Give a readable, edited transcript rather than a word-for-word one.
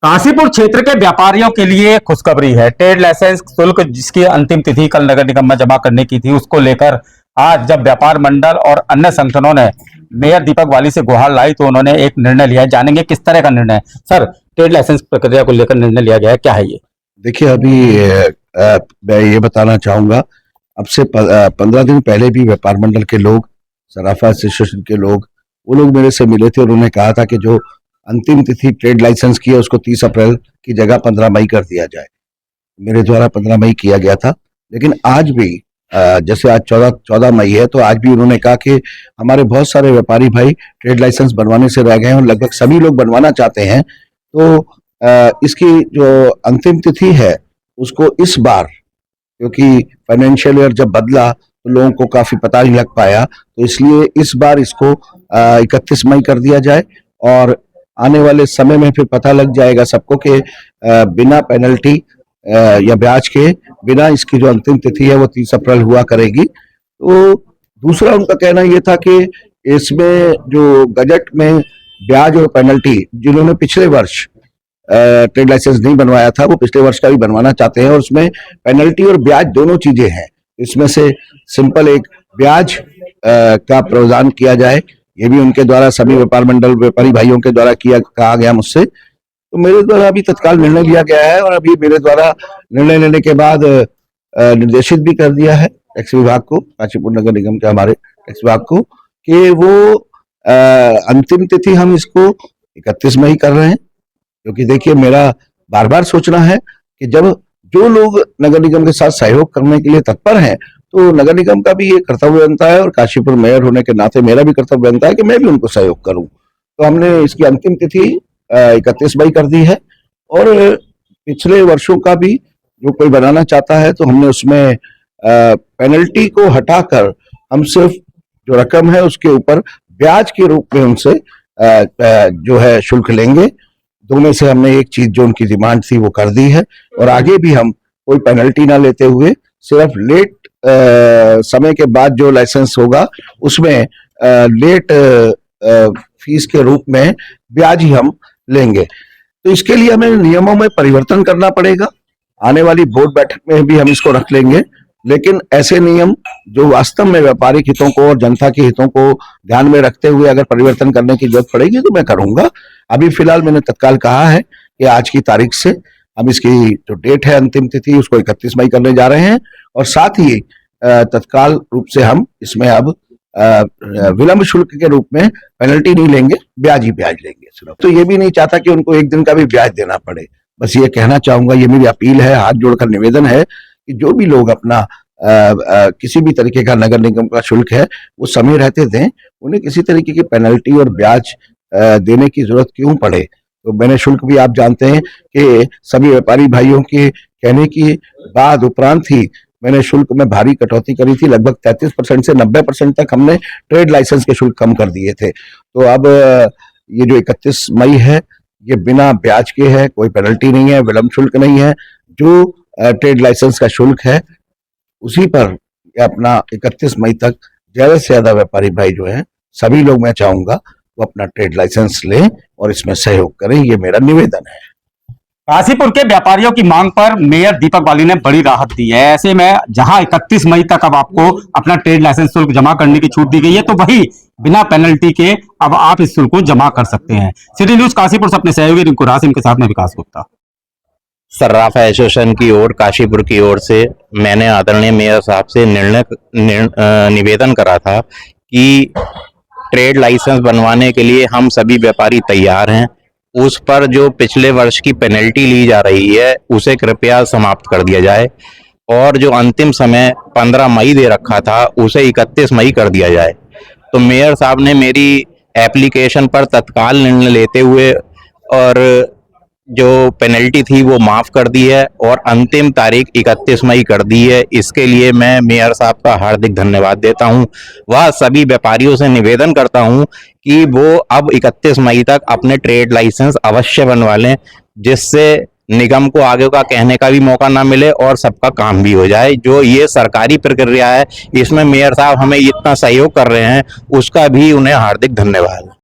काशीपुर क्षेत्र के व्यापारियों के लिए खुशखबरी है। ट्रेड लाइसेंस शुल्क जिसकी अंतिम तिथि कल नगर निगम में जमा करने की थी, उसको लेकर आज जब व्यापार मंडल और अन्य संगठनों ने मेयर दीपक बाली से गुहार लाई तो उन्होंने एक निर्णय लिया है। जानेंगे किस तरह का निर्णय है। सर, ट्रेड लाइसेंस प्रक्रिया को लेकर निर्णय लिया गया है, क्या है ये? देखिए, अभी मैं ये बताना चाहूंगा, अब से 15 दिन पहले भी व्यापार मंडल के लोग, सराफा एसोसिएशन के लोग, वो लोग मेरे से मिले थे और उन्होंने कहा था कि जो अंतिम तिथि ट्रेड लाइसेंस की है उसको 30 अप्रैल की जगह 15 मई कर दिया जाए। मेरे द्वारा 15 मई किया गया था, लेकिन आज भी जैसे आज 14 मई है, तो आज भी उन्होंने कहा कि हमारे बहुत सारे व्यापारी भाई ट्रेड लाइसेंस बनवाने से रह गए हैं और लगभग सभी लोग बनवाना चाहते हैं। तो इसकी जो अंतिम तिथि है उसको इस बार, क्योंकि फाइनेंशियल ईयर जब बदला तो लोगों को काफी पता नहीं लग पाया, तो इसलिए इस बार इसको 31 मई कर दिया जाए और आने वाले समय में फिर पता लग जाएगा सबको कि बिना पेनल्टी या ब्याज के, बिना इसकी जो अंतिम तिथि है वो 30 अप्रैल हुआ करेगी। तो दूसरा उनका कहना ये था कि इसमें जो बजट में ब्याज और पेनल्टी, जिन्होंने पिछले वर्ष ट्रेड लाइसेंस नहीं बनवाया था वो पिछले वर्ष का भी बनवाना चाहते हैं और उसमें पेनल्टी और ब्याज दोनों चीजें हैं। इसमें से सिंपल एक ब्याज का प्रावधान किया जाए, ये भी उनके द्वारा सभी व्यापार मंडल व्यापारी भाइयों के द्वारा कहा गया मुझसे। तो मेरे द्वारा अभी तत्काल निर्णय लिया गया है और अभी मेरे द्वारा निर्णय लेने के बाद निर्देशित भी कर दिया है टैक्स विभाग को, काशीपुर नगर निगम के हमारे टैक्स विभाग को, कि वो अंतिम तिथि हम इसको 31 मई कर रहे हैं। क्योंकि देखिए, मेरा बार बार सोचना है कि जब जो लोग नगर निगम के साथ सहयोग करने के लिए तत्पर हैं, तो नगर निगम का भी ये कर्तव्य बनता है और काशीपुर मेयर होने के नाते मेरा भी कर्तव्य बनता है कि मैं भी उनको सहयोग करूं। तो हमने इसकी अंतिम तिथि 31 मई कर दी है और पिछले वर्षों का भी जो कोई बनाना चाहता है तो हमने उसमें पेनल्टी को हटाकर हम सिर्फ जो रकम है उसके ऊपर ब्याज के रूप में उनसे जो है शुल्क लेंगे। दोनों से हमने एक चीज जो उनकी डिमांड थी वो कर दी है और आगे भी हम कोई पेनल्टी ना लेते हुए सिर्फ लेट समय के बाद जो लाइसेंस होगा उसमें लेट फीस के रूप में ब्याज ही हम लेंगे। तो इसके लिए हमें नियमों में परिवर्तन करना पड़ेगा। आने वाली बोर्ड बैठक में भी हम इसको रख लेंगे, लेकिन ऐसे नियम जो वास्तव में व्यापारिक हितों को और जनता के हितों को ध्यान में रखते हुए अगर परिवर्तन करने की जरूरत पड़ेगी तो मैं करूंगा। अभी फिलहाल मैंने तत्काल कहा है कि आज की तारीख से हम इसकी जो डेट है अंतिम तिथि उसको 31 मई करने जा रहे हैं और साथ ही तत्काल रूप से हम इसमें अब विलंब शुल्क के रूप में पेनल्टी नहीं लेंगे, ब्याज ही ब्याज लेंगे सिर्फ। तो ये भी नहीं चाहता कि उनको एक दिन का भी ब्याज देना पड़े। बस ये कहना चाहूंगा, ये मेरी अपील है, हाथ जोड़कर निवेदन है कि जो भी लोग अपना किसी भी तरीके का नगर निगम का शुल्क है वो समय रहते दें, उन्हें किसी तरीके की पेनल्टी और ब्याज देने की जरूरत क्यों पड़े। तो मैंने शुल्क भी आप जानते हैं कि सभी व्यापारी भाइयों के कहने की बाद उपरांत ही मैंने शुल्क में भारी कटौती करी थी। लगभग 33% से 90% तक हमने ट्रेड लाइसेंस के शुल्क कम कर दिए थे। तो अब ये जो 31 मई है ये बिना ब्याज के है, कोई पेनल्टी नहीं है, विलंब शुल्क नहीं है। जो ट्रेड लाइसेंस का शुल्क है उसी पर अपना 31 मई तक ज्यादा से ज्यादा व्यापारी भाई जो है, सभी लोग मैं चाहूंगा वो अपना ट्रेड लाइसेंस लें और इसमें सहयोग करें, ये मेरा निवेदन है। काशीपुर के व्यापारियों की मांग पर मेयर दीपक बाली ने बड़ी राहत दी है। ऐसे में जहां 31 मई तक अब आपको अपना ट्रेड लाइसेंस शुल्क जमा करने की छूट दी गई है, तो वही बिना पेनल्टी के अब आप इस शुल्क को जमा कर सकते हैं। सिटी न्यूज काशीपुर से अपने सहयोगी रिंकू रासिम के साथ में विकास गुप्ता। सराफा एसोसिएशन की ओर, काशीपुर की ओर से मैंने आदरणीय मेयर साहब से निवेदन करा था कि ट्रेड लाइसेंस बनवाने के लिए हम सभी व्यापारी तैयार हैं। उस पर जो पिछले वर्ष की पेनल्टी ली जा रही है उसे कृपया समाप्त कर दिया जाए और जो अंतिम समय 15 मई दे रखा था उसे 31 मई कर दिया जाए। तो मेयर साहब ने मेरी एप्लीकेशन पर तत्काल निर्णय लेते हुए और जो पेनल्टी थी वो माफ कर दी है और अंतिम तारीख 31 मई कर दी है। इसके लिए मैं मेयर साहब का हार्दिक धन्यवाद देता हूं। वह सभी व्यापारियों से निवेदन करता हूं कि वो अब 31 मई तक अपने ट्रेड लाइसेंस अवश्य बनवा लें, जिससे निगम को आगे का कहने का भी मौका ना मिले और सबका काम भी हो जाए। जो ये सरकारी प्रक्रिया है इसमें मेयर साहब हमें इतना सहयोग कर रहे हैं, उसका भी उन्हें हार्दिक धन्यवाद।